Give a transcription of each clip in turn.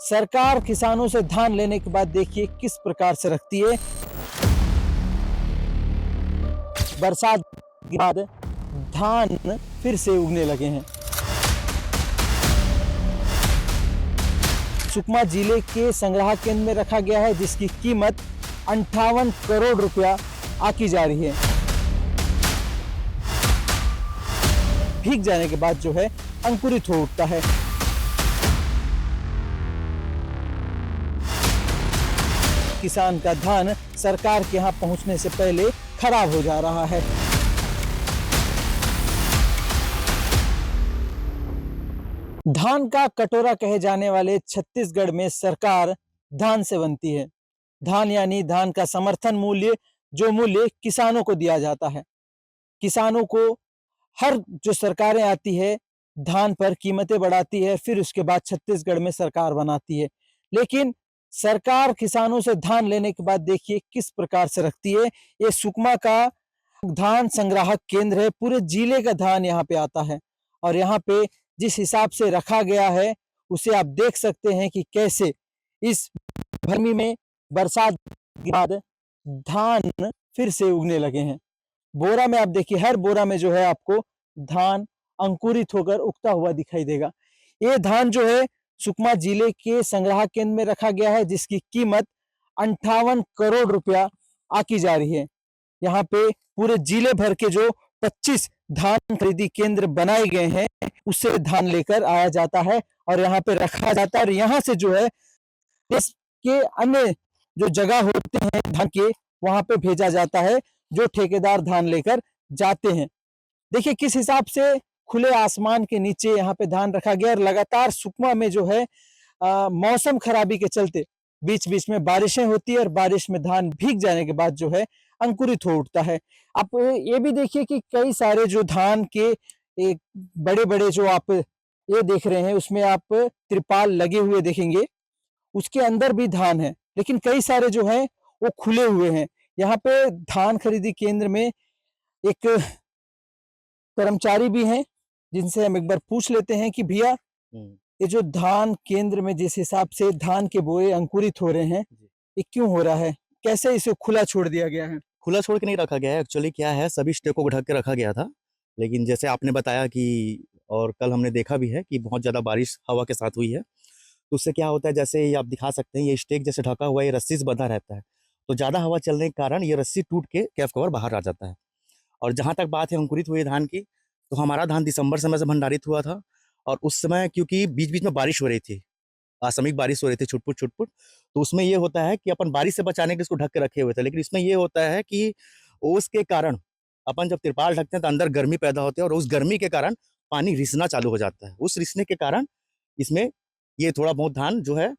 सरकार किसानों से धान लेने के बाद देखिए किस प्रकार से रखती है। बरसात के बाद धान फिर से उगने लगे हैं। सुकमा जिले के संग्रह केंद्र में रखा गया है, जिसकी कीमत 58 करोड़ रुपया आकी जा रही है। भीग जाने के बाद जो है अंकुरित हो उठता है। किसान का धान सरकार के यहाँ पहुंचने से पहले खराब हो जा रहा है। धान का कटोरा कहे जाने वाले छत्तीसगढ़ में सरकार धान से बनती है। धान यानी धान का समर्थन मूल्य, जो मूल्य किसानों को दिया जाता है। किसानों को हर जो सरकारें आती है धान पर कीमतें बढ़ाती है, फिर उसके बाद छत्तीसगढ़ में सरकार बनाती है। लेकिन सरकार किसानों से धान लेने के बाद देखिए किस प्रकार से रखती है। ये सुकमा का धान संग्राहक केंद्र है। पूरे जिले का धान यहाँ पे आता है और यहाँ पे जिस हिसाब से रखा गया है उसे आप देख सकते हैं कि कैसे इस गर्मी में बरसात के बाद धान फिर से उगने लगे हैं। बोरा में आप देखिए, हर बोरा में जो है आपको धान अंकुरित होकर उगता हुआ दिखाई देगा। ये धान जो है सुकमा जिले के संग्रह केंद्र में रखा गया है, जिसकी कीमत 58 करोड़ रुपया आकी जा रही है। यहाँ पे पूरे जिले भर के जो 25 धान खरीदी केंद्र बनाए गए हैं, उससे धान लेकर आया जाता है और यहाँ पे रखा जाता है। और यहाँ से जो है देश के अन्य जो जगह होते हैं धान के, वहां पे भेजा जाता है, जो ठेकेदार धान लेकर जाते हैं। देखिए किस हिसाब से खुले आसमान के नीचे यहाँ पे धान रखा गया। और लगातार सुकमा में जो है मौसम खराबी के चलते बीच बीच में बारिशें होती है और बारिश में धान भीग जाने के बाद जो है अंकुरित हो उठता है। आप ये भी देखिए कि कई सारे जो धान के एक बड़े बड़े जो आप ये देख रहे हैं, उसमें आप त्रिपाल लगे हुए देखेंगे, उसके अंदर भी धान है, लेकिन कई सारे जो है वो खुले हुए हैं। यहाँ पे धान खरीदी केंद्र में एक कर्मचारी भी हैं, जिनसे हम एक बार पूछ लेते हैं कि भैया ये जो धान केंद्र में जिस हिसाब से धान के बोए अंकुरित हो रहे हैं, ये क्यों हो रहा है, कैसे इसे खुला छोड़ दिया गया है? खुला छोड़ के नहीं रखा गया है। एक्चुअली क्या है, सभी स्टेकों को ढक के रखा गया था, लेकिन जैसे आपने बताया कि और कल हमने देखा भी है कि बहुत ज़्यादा बारिश हवा के साथ हुई है, तो उससे क्या होता है, जैसे ये आप दिखा सकते हैं, ये स्टेक जैसे ढका हुआ है, ये रस्सी से बंधा रहता है, तो ज़्यादा हवा चलने के कारण ये रस्सी टूट के कैफ कवर बाहर आ जाता है। और जहाँ तक बात है अंकुरित हुए धान की, तो हमारा धान दिसंबर समय से भंडारित हुआ था और उस समय क्योंकि बीच बीच में बारिश हो रही थी, आसमिक बारिश हो रही थी, छुटपुट छुटपुट, तो उसमें ये होता है कि अपन बारिश से बचाने के इसको ढक के रखे हुए थे। लेकिन इसमें ये होता है कि ओस के कारण अपन जब तिरपाल ढकते हैं तो अंदर गर्मी पैदा होती है और उस गर्मी के कारण पानी रिसना चालू हो जाता है। उस रिसने के कारण इसमें ये थोड़ा बहुत धान जो है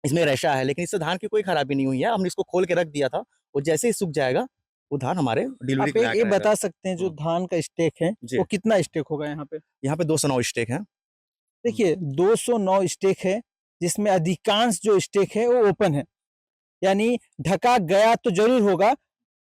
इसमें रेशा है, लेकिन इससे धान की कोई खराबी नहीं हुई है। हमने इसको खोल के रख दिया था, और जैसे ही सूख जाएगा वो धान हमारे डिलीवरी आप ये बता सकते हैं जो धान का स्टेक है वो कितना स्टेक होगा यहाँ पे? यहाँ पे 209 स्टेक है। देखिए 209 स्टेक है, जिसमें अधिकांश जो स्टेक है वो ओपन है, यानी ढका गया तो जरूर होगा,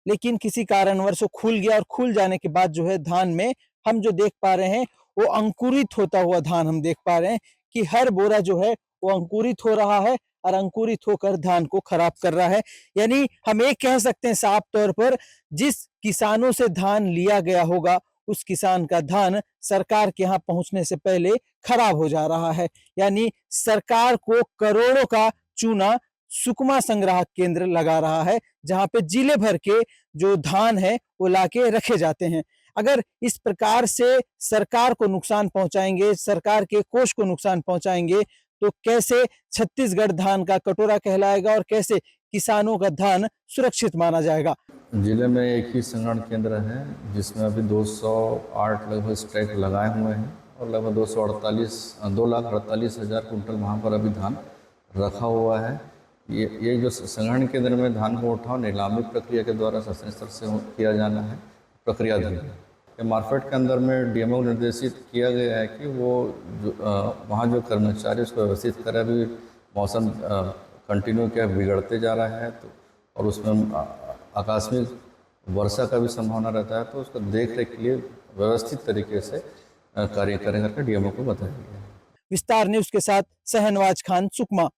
लेकिन किसी कारणवश वो खुल गया और खुल जाने के बाद जो है धान में हम जो देख पा रहे हैं वो अंकुरित होता हुआ धान हम देख पा रहे हैं कि हर बोरा जो है वो अंकुरित हो रहा है और अंकुरित होकर धान को खराब कर रहा है। यानी हम एक कह सकते हैं साफ तौर पर, जिस किसानों से धान लिया गया होगा उस किसान का धान सरकार के यहाँ पहुंचने से पहले खराब हो जा रहा है। यानी सरकार को करोड़ों का चूना सुकमा संग्राहक केंद्र लगा रहा है, जहां पे जिले भर के जो धान है वो लाके रखे जाते हैं। अगर इस प्रकार से सरकार को नुकसान पहुंचाएंगे, सरकार के कोष को नुकसान पहुंचाएंगे, तो कैसे छत्तीसगढ़ धान का कटोरा कहलाएगा और कैसे किसानों का धान सुरक्षित माना जाएगा? जिले में एक ही संग्रहण केंद्र है, जिसमें अभी 208 लगभग स्टैक लगाए हुए हैं और लगभग 2,48,000 कुंटल वहाँ पर अभी धान रखा हुआ है। ये जो संग्रहण केंद्र में धान को उठाव नीलामी प्रक्रिया के द्वारा शासन स्तर से किया जाना है, प्रक्रियाधीन है। मार्केट के अंदर में डीएमओ निर्देशित किया गया है कि वो वहाँ जो कर्मचारी उसको व्यवस्थित करें। अभी मौसम कंटिन्यू क्या बिगड़ते जा रहा है, तो और उसमें आकस्मिक वर्षा का भी संभावना रहता है, तो उसको देख रेख के लिए व्यवस्थित तरीके से कार्य करें करके डीएमओ को बताया गया है। विस्तार न्यूज के साथ सहनवाज खान, सुकमा।